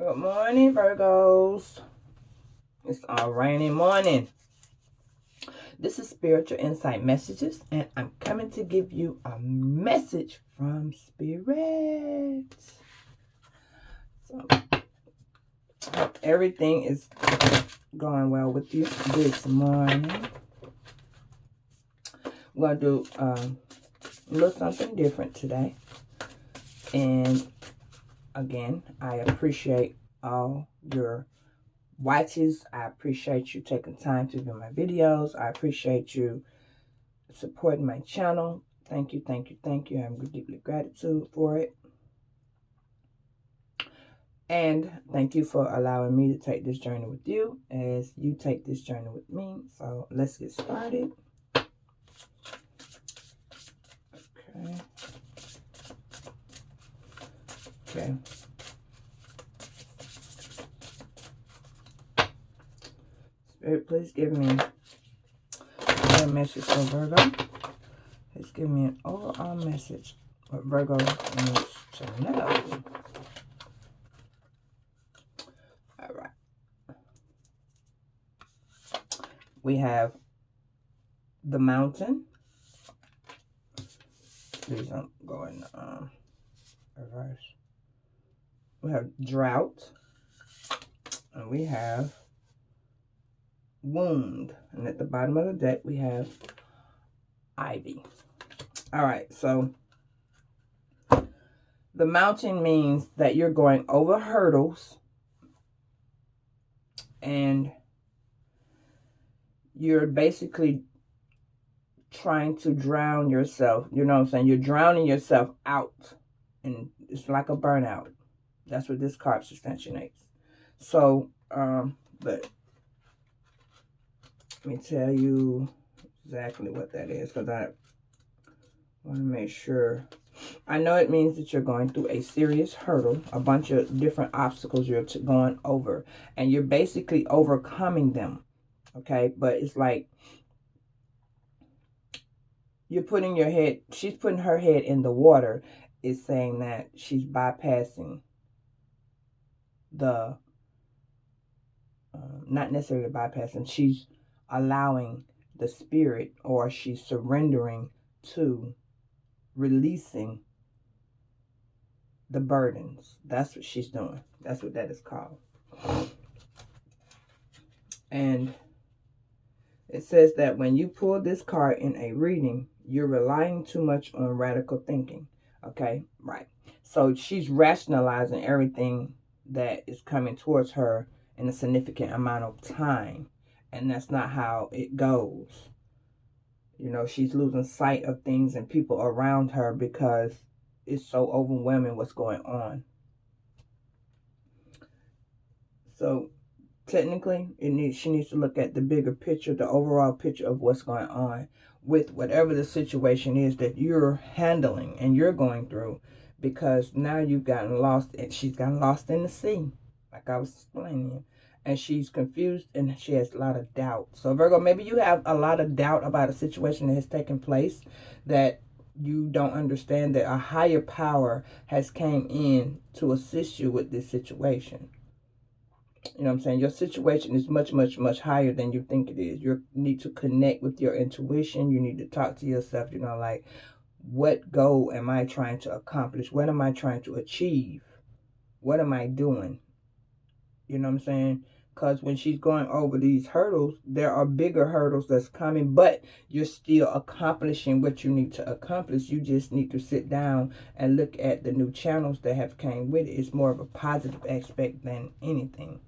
Good morning, Virgos. It's a rainy morning. This is Spiritual Insight Messages, and I'm coming to give you a message from Spirit. So, hope everything is going well with you this morning. We're going to do a little something different today. And again, I appreciate all your watches. I appreciate you taking time to view my videos. I appreciate you supporting my channel. Thank you, thank you, thank you. I'm deeply gratitude for it. And thank you for allowing me to take this journey with you as you take this journey with me. So let's get started. Okay. Spirit, please give me a message for Virgo. Please give me an overall message what Virgo needs to know. All right. We have the mountain. Please don't go in reverse. We have drought. And we have wound. And at the bottom of the deck, we have ivy. All right, so the mountain means that you're going over hurdles and you're basically trying to drown yourself. You know what I'm saying? You're drowning yourself out. And it's like a burnout. That's what this card substantiates. So, but let me tell you exactly what that is, because I want to make sure. I know it means that you're going through a serious hurdle, a bunch of different obstacles you're going over, and you're basically overcoming them, okay? But it's like you're putting your head, she's putting her head in the water, is saying that she's bypassing the, not necessarily bypassing, she's allowing the spirit, or she's surrendering to releasing the burdens. That's what she's doing. That's what that is called. And it says that when you pull this card in a reading, you're relying too much on radical thinking. Okay, right. So she's rationalizing everything that is coming towards her in a significant amount of time. And that's not how it goes. You know, she's losing sight of things and people around her because it's so overwhelming what's going on. So technically, she needs to look at the bigger picture, the overall picture of what's going on with whatever the situation is that you're handling and you're going through, because now you've gotten lost, and she's gotten lost in the sea, like I was explaining, and she's confused and she has a lot of doubt. So Virgo, maybe you have a lot of doubt about a situation that has taken place, that you don't understand that a higher power has came in to assist you with this situation. You know what I'm saying? Your situation is much, much, much higher than you think it is. You need to connect with your intuition. You need to talk to yourself, you know, like, what goal am I trying to accomplish? What am I trying to achieve? What am I doing? You know what I'm saying? Because when she's going over these hurdles, there are bigger hurdles that's coming, but you're still accomplishing what you need to accomplish. You just need to sit down and look at the new channels that have came with it. It's more of a positive aspect than anything.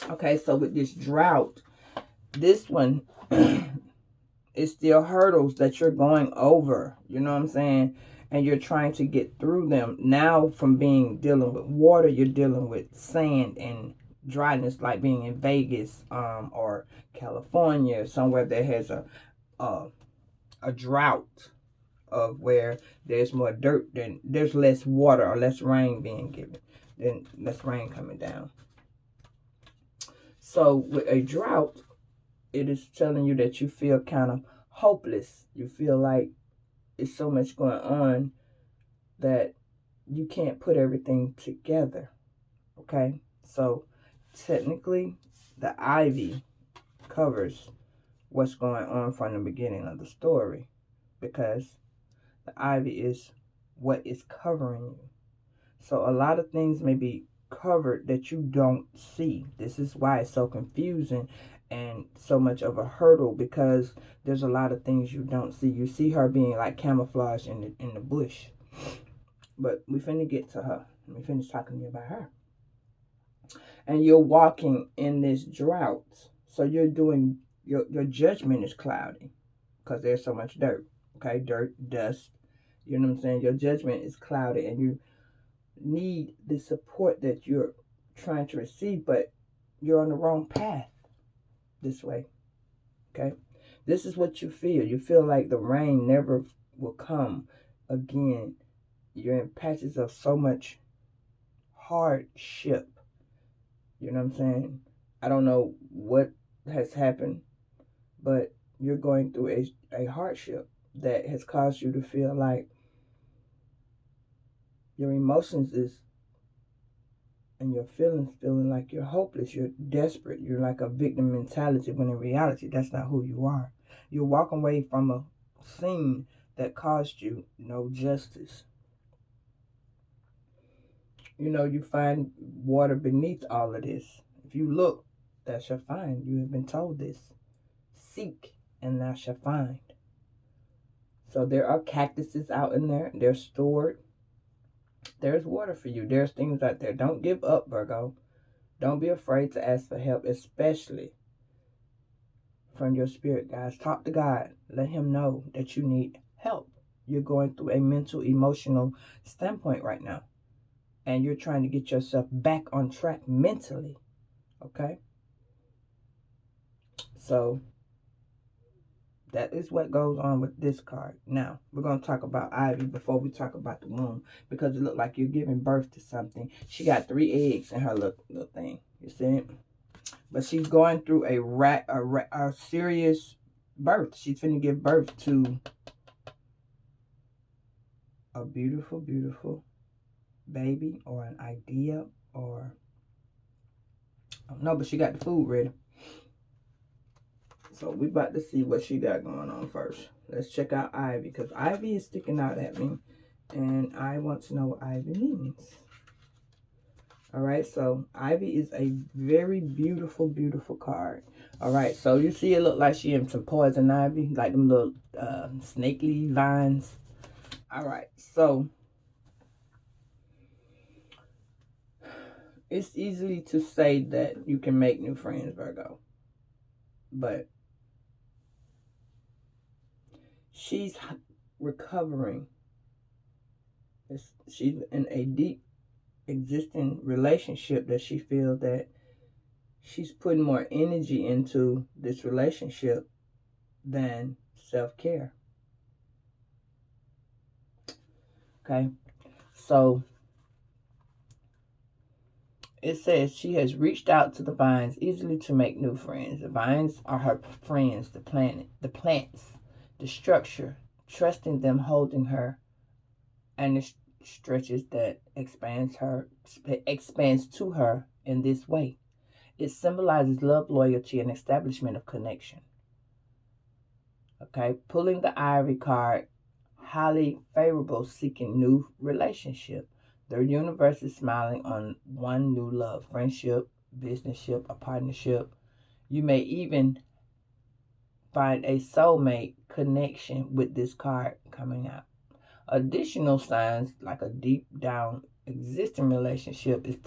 Okay, so with this drought, this one is still hurdles that you're going over. You know what I'm saying? And you're trying to get through them. Now, from dealing with water, you're dealing with sand and dryness, like being in Vegas or California, somewhere that has a drought of where there's more dirt, than there's less water or less rain being given, then less rain coming down. So with a drought, it is telling you that you feel kind of hopeless. You feel like it's so much going on that you can't put everything together. Okay, so technically the ivy covers what's going on from the beginning of the story, because the ivy is what is covering you. So a lot of things may be covered that you don't see. This is why it's so confusing and so much of a hurdle, because there's a lot of things you don't see. You see her being like camouflaged in the bush. But we finna get to her. Let me finish talking to you about her. And you're walking in this drought. So you're doing, your judgment is cloudy because there's so much dirt. Okay, dirt, dust. You know what I'm saying? Your judgment is clouded, and you need the support that you're trying to receive, but you're on the wrong path this way. Okay, this is what you feel. You feel like the rain never will come again. You're in patches of so much hardship. You know what I'm saying? I don't know what has happened, but you're going through a hardship that has caused you to feel like your emotions is, and your feelings, feeling like you're hopeless, you're desperate, you're like a victim mentality, when in reality that's not who you are. You're walking away from a scene that caused you no justice. You know, you find water beneath all of this. If you look, thou shalt find. You have been told this. Seek, and thou shalt find. So there are cactuses out in there. They're stored. There's water for you. There's things out there. Don't give up, Virgo. Don't be afraid to ask for help, especially from your spirit guides. Talk to God. Let him know that you need help. You're going through a mental, emotional standpoint right now, and you're trying to get yourself back on track mentally. Okay? So that is what goes on with this card. Now, we're going to talk about Ivy before we talk about the womb, because it looked like you're giving birth to something. She got 3 eggs in her little thing. You see it? But she's going through a serious birth. She's finna give birth to a beautiful, beautiful baby, or an idea, or I don't know, but she got the food ready. So we about to see what she got going on first. Let's check out Ivy, because Ivy is sticking out at me, and I want to know what Ivy means. All right, so Ivy is a very beautiful, beautiful card. All right, so you see it look like she in some poison ivy, like them little snakely vines. All right, so it's easily to say that you can make new friends, Virgo, but she's recovering. She's in a deep existing relationship that she feels that she's putting more energy into this relationship than self-care. Okay, so it says she has reached out to the vines easily to make new friends. The vines are her friends, the planet, the plants, the structure, trusting them, holding her, and the stretches that expands to her in this way. It symbolizes love, loyalty, and establishment of connection. Okay, pulling the Ivy card, highly favorable, seeking new relationship. The universe is smiling on one new love, friendship, businessship, a partnership. You may even find a soulmate connection with this card coming out. Additional signs, like a deep down existing relationship, is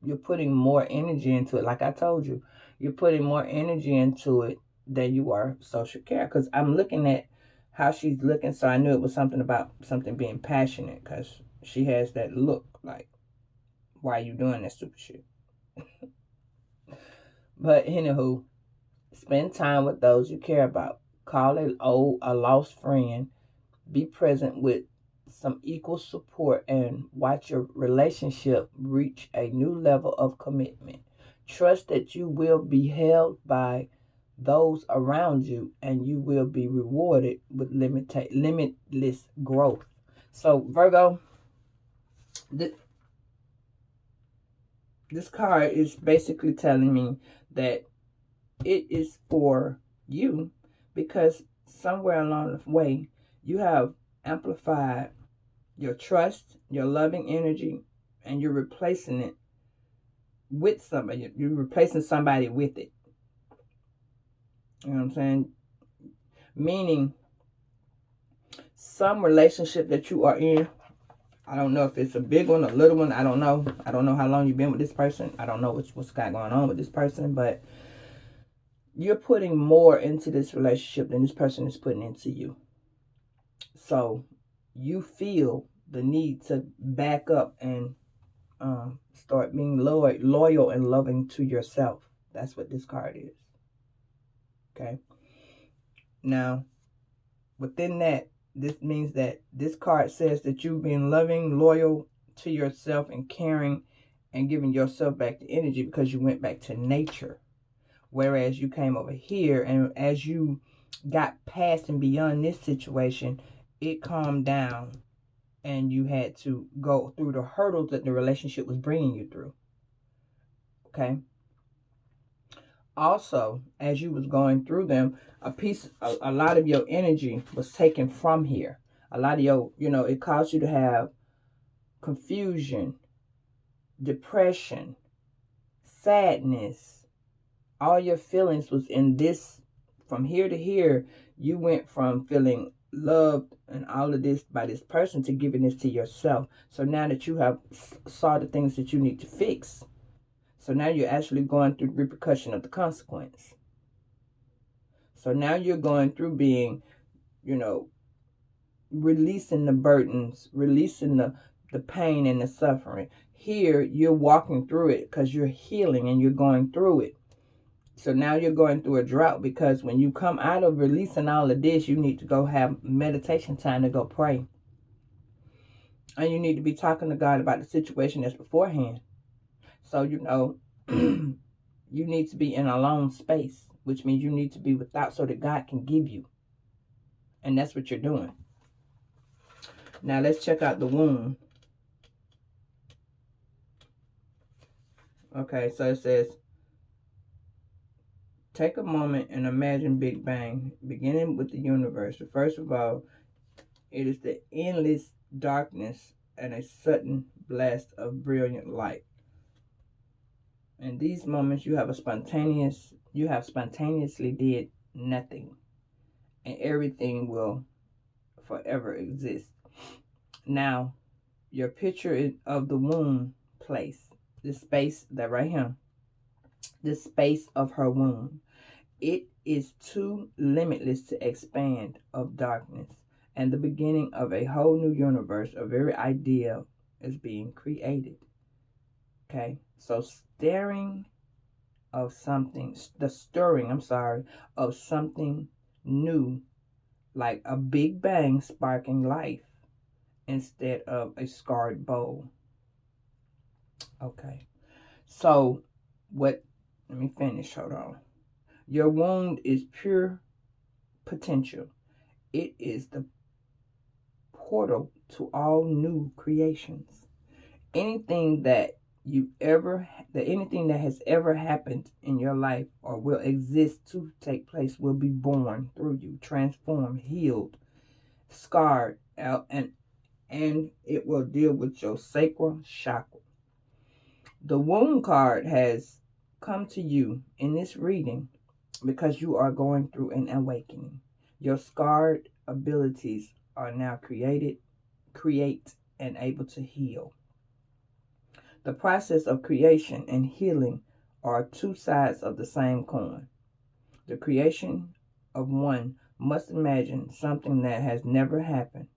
you're putting more energy into it. Like I told you, you're putting more energy into it than you are social care. Because I'm looking at how she's looking, so I knew it was something about something being passionate, because she has that look like, why are you doing that stupid shit? But anywho, spend time with those you care about. Call a lost friend. Be present with some equal support, and watch your relationship reach a new level of commitment. Trust that you will be held by those around you, and you will be rewarded with limitless growth. So Virgo, This card is basically telling me that it is for you, because somewhere along the way you have amplified your trust, your loving energy, and you're replacing it with somebody. You're replacing somebody with it. You know what I'm saying? Meaning, some relationship that you are in, I don't know if it's a big one, a little one, I don't know. I don't know how long you've been with this person. I don't know what's got going on with this person, but you're putting more into this relationship than this person is putting into you. So you feel the need to back up and start being loyal and loving to yourself. That's what this card is. Okay. Now, within that, this means that this card says that you've been loving, loyal to yourself, and caring, and giving yourself back the energy because you went back to nature. Whereas you came over here, and as you got past and beyond this situation, it calmed down and you had to go through the hurdles that the relationship was bringing you through. Okay. Also, as you was going through them, a lot of your energy was taken from here. A lot of your, it caused you to have confusion, depression, sadness. All your feelings was in this. From here to here, you went from feeling loved and all of this by this person to giving this to yourself. So now that you have saw the things that you need to fix, so now you're actually going through the repercussion of the consequence. So now you're going through being, releasing the burdens, releasing the pain and the suffering. Here, you're walking through it because you're healing and you're going through it. So now you're going through a drought, because when you come out of releasing all of this, you need to go have meditation time to go pray. And you need to be talking to God about the situation that's beforehand. So, you need to be in a alone space, which means you need to be without so that God can give you. And that's what you're doing. Now let's check out the wound. Okay, so it says, take a moment and imagine Big Bang, beginning with the universe. First of all, it is the endless darkness and a sudden blast of brilliant light. In these moments, you have spontaneously did nothing, and everything will forever exist. Now, your picture of the womb place, this space that right here, this space of her womb, it is too limitless to expand of darkness, and the beginning of a whole new universe, a very idea is being created. Okay, so the stirring of something new, like a big bang sparking life instead of a scarred bowl. Okay, so let me finish, hold on. Your wound is pure potential. It is the portal to all new creations. Anything that anything that has ever happened in your life or will exist to take place will be born through you, transformed, healed, scarred out, and it will deal with your sacral chakra. The wound card has come to you in this reading because you are going through an awakening. Your scarred abilities are now create, and able to heal. The process of creation and healing are two sides of the same coin. The creation of one must imagine something that has never happened.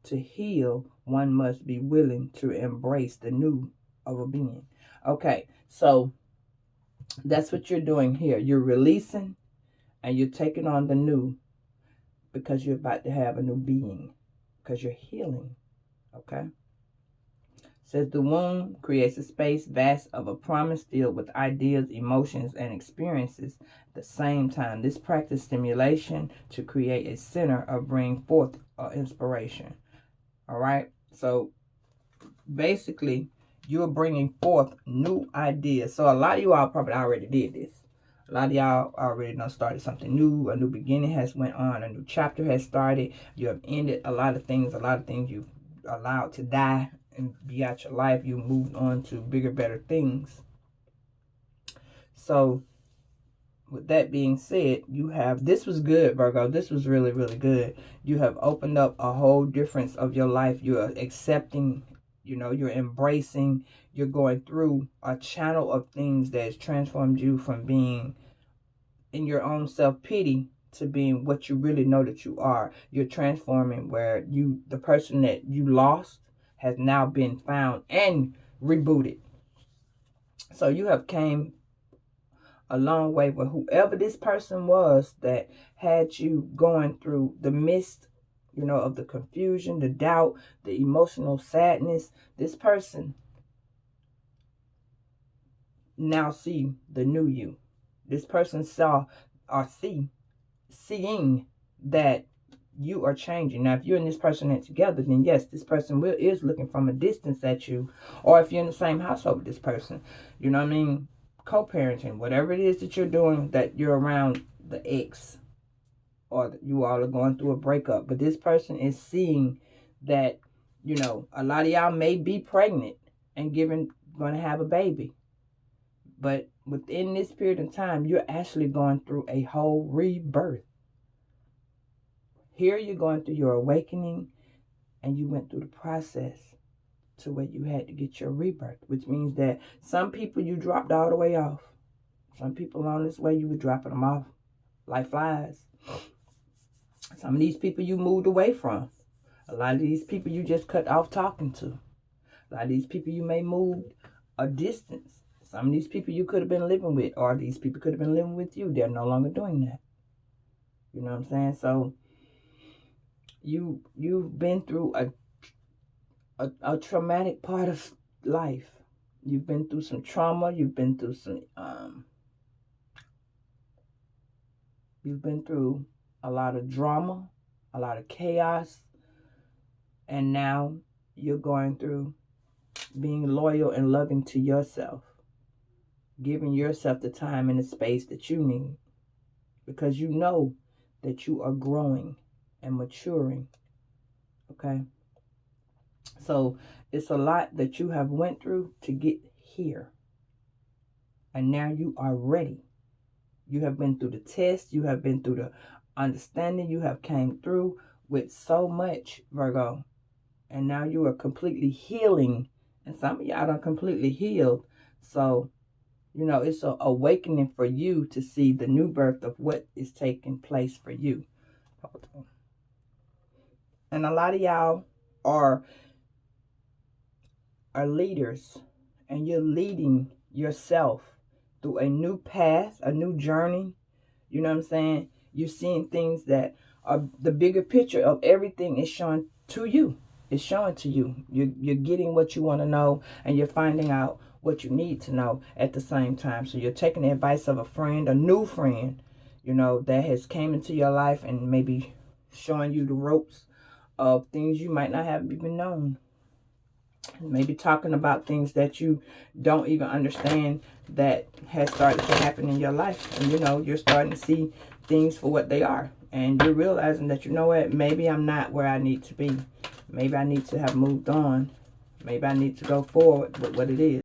To heal, one must be willing to embrace the new of a being. Okay, so that's what you're doing here. You're releasing and you're taking on the new because you're about to have a new being, because you're healing. Okay? Says the womb creates a space vast of a promise filled with ideas, emotions, and experiences at the same time. This practice stimulation to create a center of bring forth inspiration. All right? So basically, You're bringing forth new ideas. So a lot of you all probably already did this. A lot of y'all already done started something new. A new beginning has went on. A new chapter has started. You have ended a lot of things. A lot of things you've allowed to die and be out your life. You moved on to bigger, better things. So with that being said, you have, this was good, Virgo. This was really, really good. You have opened up a whole difference of your life. You're accepting, you know, you're embracing, you're going through a channel of things that has transformed you from being in your own self-pity to being what you really know that you are. You're transforming where you, the person that you lost has now been found and rebooted. So you have came a long way with whoever this person was that had you going through the mist, you know, of the confusion, the doubt, the emotional sadness. This person now see the new you. This person saw or seeing that you are changing. Now, if you and this person are together, then yes, this person is looking from a distance at you. Or if you're in the same household with this person, you know what I mean? Co-parenting, whatever it is that you're doing, that you're around the ex, or you all are going through a breakup. But this person is seeing that, you know, a lot of y'all may be pregnant and going to have a baby. But within this period of time, you're actually going through a whole rebirth. Here you're going through your awakening, and you went through the process to where you had to get your rebirth, which means that some people you dropped all the way off. Some people on this way, you were dropping them off like flies. Some of these people you moved away from. A lot of these people you just cut off talking to. A lot of these people you may move a distance. Some of these people you could have been living with, or these people could have been living with you. They're no longer doing that. You know what I'm saying? So you've been through a traumatic part of life. You've been through some trauma. You've been through a lot of drama, a lot of chaos, and now you're going through being loyal and loving to yourself, giving yourself the time and the space that you need, because you know that you are growing and maturing. Okay? So it's a lot that you have went through to get here. And now you are ready. You have been through the test. You have been through the understanding. You have came through with so much, Virgo. And now you are completely healing. And some of y'all are completely healed. So, you know, it's an awakening for you to see the new birth of what is taking place for you. And a lot of y'all are leaders, and you're leading yourself through a new path, a new journey. You know what I'm saying? You're seeing things that are the bigger picture of everything is showing to you. It's showing to you. You're getting what you want to know, and you're finding out what you need to know at the same time. So you're taking the advice of a friend, a new friend, you know, that has came into your life and maybe showing you the ropes of things you might not have even known. Maybe talking about things that you don't even understand that has started to happen in your life. And, you know, you're starting to see things for what they are. And you're realizing that, you know what, maybe I'm not where I need to be. Maybe I need to have moved on. Maybe I need to go forward with what it is.